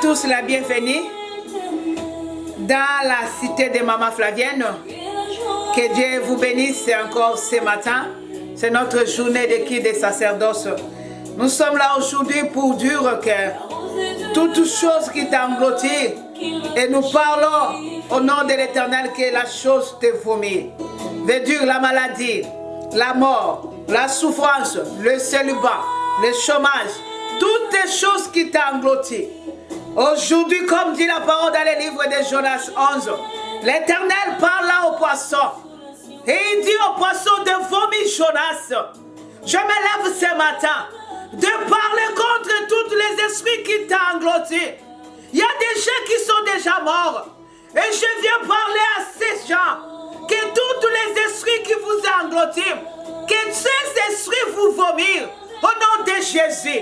tous la bienvenue dans la cité de Maman Flavienne. Que Dieu vous bénisse encore ce matin. C'est notre journée de qui de sacerdoce. Nous sommes là aujourd'hui pour dire que toute chose qui t'engloutit, et nous parlons au nom de l'Éternel que la chose te vomit. Veut dire la maladie, la mort, la souffrance, le célibat, le chômage, toutes les choses qui t'engloutit. Aujourd'hui, comme dit la parole dans le livre de Jonas 11, l'Éternel parle là au poisson. Et il dit au poisson de vomir Jonas. Je me lève ce matin de parler contre tous les esprits qui t'engloutit. Il y a des gens qui sont déjà morts. Et je viens parler à ces gens que tous les esprits qui vous engloutissent, que ces esprits vous vomissent au nom de Jésus.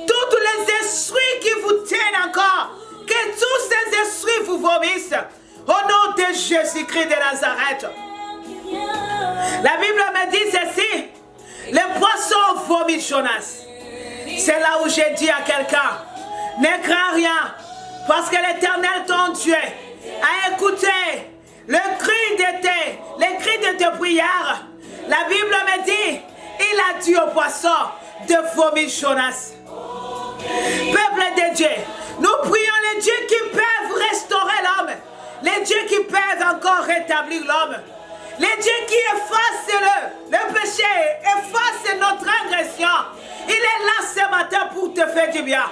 Tous les esprits qui vous tiennent encore, que tous ces esprits vous vomissent au nom de Jésus-Christ de Nazareth. La Bible me dit ceci, les poissons vomissent Jonas. C'est là où j'ai dit à quelqu'un, ne crains rien, parce que l'Éternel ton Dieu a écouté les cris de tes prières. La Bible me dit, il a dit aux poissons de vomir Jonas. Peuple de Dieu, nous prions les dieux qui peuvent restaurer l'homme, les dieux qui peuvent encore rétablir l'homme, les dieux qui effacent le péché, effacent notre agression. Il est là ce matin pour te faire du bien.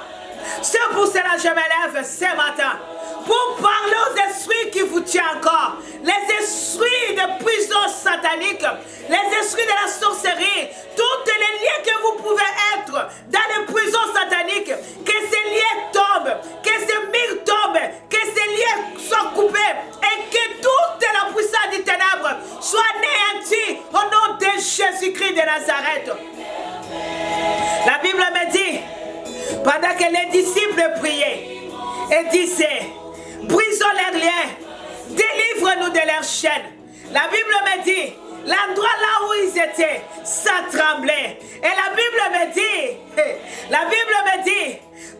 C'est pour cela que je me lève ce matin, pour parler aux esprits qui vous tiennent encore, les esprits de prison satanique, les esprits de la sorcellerie, tous les liens que vous pouvez être dans les prisons sataniques, que ces liens tombent, que ces murs tombent, que ces liens soient coupés et que toute la puissance des ténèbres soit anéantie au nom de Jésus-Christ de Nazareth. La Bible me dit, pendant que les disciples priaient et disaient, brisons leurs liens, délivre-nous de leurs chaînes. La Bible me dit, l'endroit là où ils étaient, ça tremblait. Et la Bible me dit,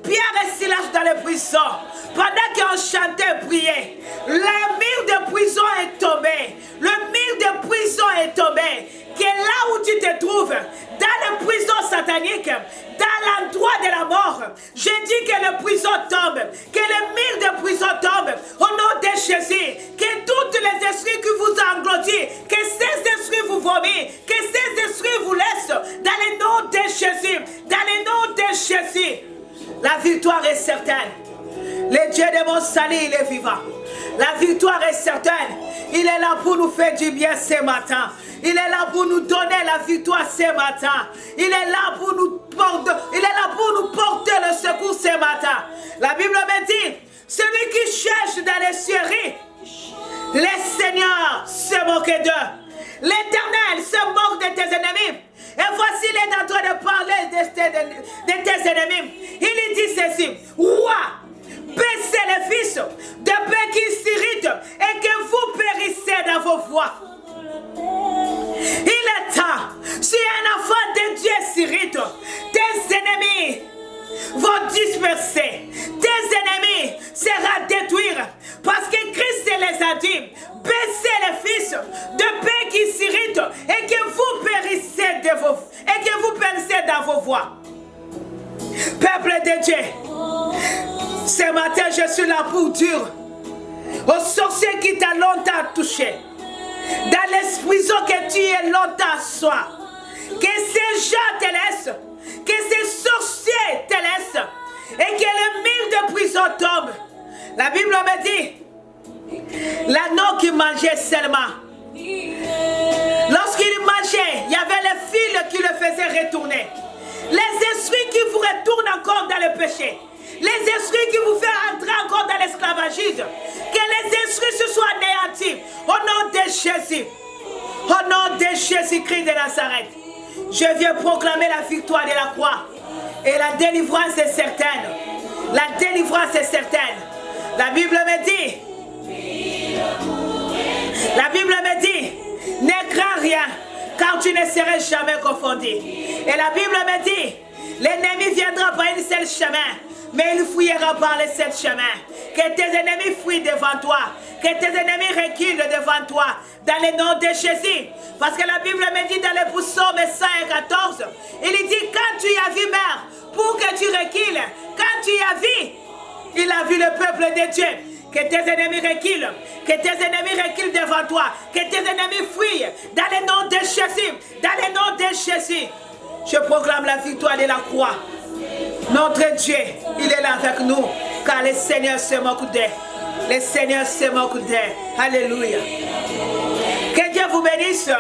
Pierre et Silas dans les prisons, pendant qu'on chantait et priait, le mur de prison est tombé. Le mur de prison est tombé. Que là où tu te trouves, dans les prisons sataniques, dans l'endroit de la mort, je dis que les prisons tombent, que les murs de prison tombent, au nom de Jésus, que tous les esprits qui vous engloutissent, que ces esprits vous vomissent, que ces esprits vous laissent, dans le nom de Jésus, dans le nom de Jésus. La victoire est certaine. Le Dieu de mon salut, il est vivant. La victoire est certaine. Il est là pour nous faire du bien ce matin. Il est là pour nous donner la victoire ce matin. Il est là pour nous porter le secours ce matin. La Bible me dit, celui qui cherche dans les séries, le Seigneur se moque d'eux. L'Éternel se moque de tes ennemis. Et voici, il est en train de parler de tes ennemis. Il dit ceci, roi, baissez les fils de paix qui s'irritent et que vous périssez dans vos voies. Il est temps, si un enfant de Dieu s'irrite, tes ennemis vont disperser, tes ennemis seront détruits, parce que Christ les a dit, baissez les fils de paix qui s'irritent et que vous périssez dans vos voies. Peuple de Dieu, ce matin je suis là pour dire aux sorciers qui t'ont longtemps touché, dans les prisons que tu es longtemps sois, que ces gens te laissent, que ces sorciers te laissent, et que le mur de prison tombe. La Bible me dit, l'agneau qui mangeait seulement, lorsqu'il mangeait, il y avait les fils qui le faisaient retourner. Les esprits qui vous retournent encore dans le péché, les esprits qui vous font entrer encore dans l'esclavagisme, que les esprits se soient anéantis au nom de Jésus, au nom de Jésus-Christ de Nazareth. Je viens proclamer la victoire de la croix et la délivrance est certaine. La délivrance est certaine. La Bible me dit, ne crains rien, car tu ne seras jamais confondu. Et la Bible me dit, l'ennemi viendra par un seul chemin. mais il fuira par les 7 chemins. Que tes ennemis fuient devant toi. Que tes ennemis reculent devant toi. Dans le nom de Jésus. Parce que la Bible me dit dans le psaume 114, il dit quand tu as vu mère, pour que tu recules, quand tu as vu, il a vu le peuple de Dieu. Que tes ennemis reculent. Que tes ennemis reculent devant toi. Que tes ennemis fuient. Dans le nom de Jésus. Dans le nom de Jésus. Je proclame la victoire de la croix. Notre Dieu, il est là avec nous. Car le Seigneur se moque d'eux. Le Seigneur se moque d'eux. Alléluia. Que Dieu vous bénisse.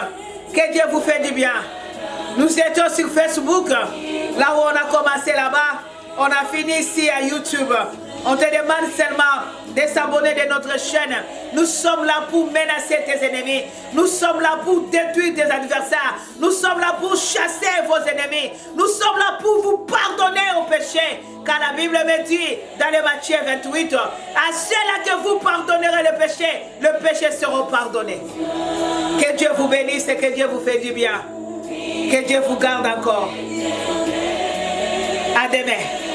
Que Dieu vous fait du bien. Nous étions sur Facebook. Là où on a commencé là-bas. On a fini ici à YouTube. On te demande seulement de s'abonner de notre chaîne. Nous sommes là pour menacer tes ennemis. Nous sommes là pour détruire tes adversaires. Nous sommes là pour chasser vos ennemis. Nous sommes là pour vous pardonner au péché. Car la Bible me dit dans le Matthieu 28, à ceux-là que vous pardonnerez le péché sera pardonné. Que Dieu vous bénisse et que Dieu vous fait du bien. Que Dieu vous garde encore. À demain.